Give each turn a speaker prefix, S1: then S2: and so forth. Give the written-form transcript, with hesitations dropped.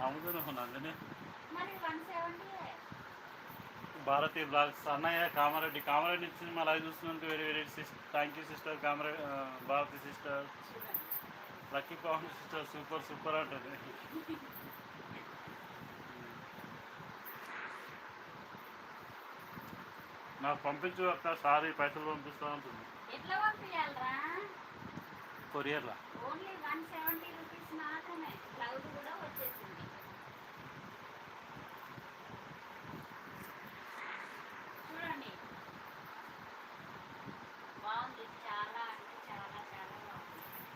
S1: అమ్ముతూనే ఉన్నాను.
S2: మరి 170
S1: భారతీయ బ్లాగ్స్ అన్నయ్య కామారెడ్డి నుంచి మా లైవ్ చూస్తున్నందుకు very very thank you sister. Bharathi sister, lucky Pavan sister, super super అంటుంది. నాకు పంపించు అక్క, సారీ పైసలు పంపిస్తా ఉంటుంది.
S2: ఎట్లా పంపించాలరా?
S1: కొరియర్లా
S2: ఓన్లీ 170 రూపీస్ మాత్రమే. బ్లౌజ్ కూడా వచ్చేసింది.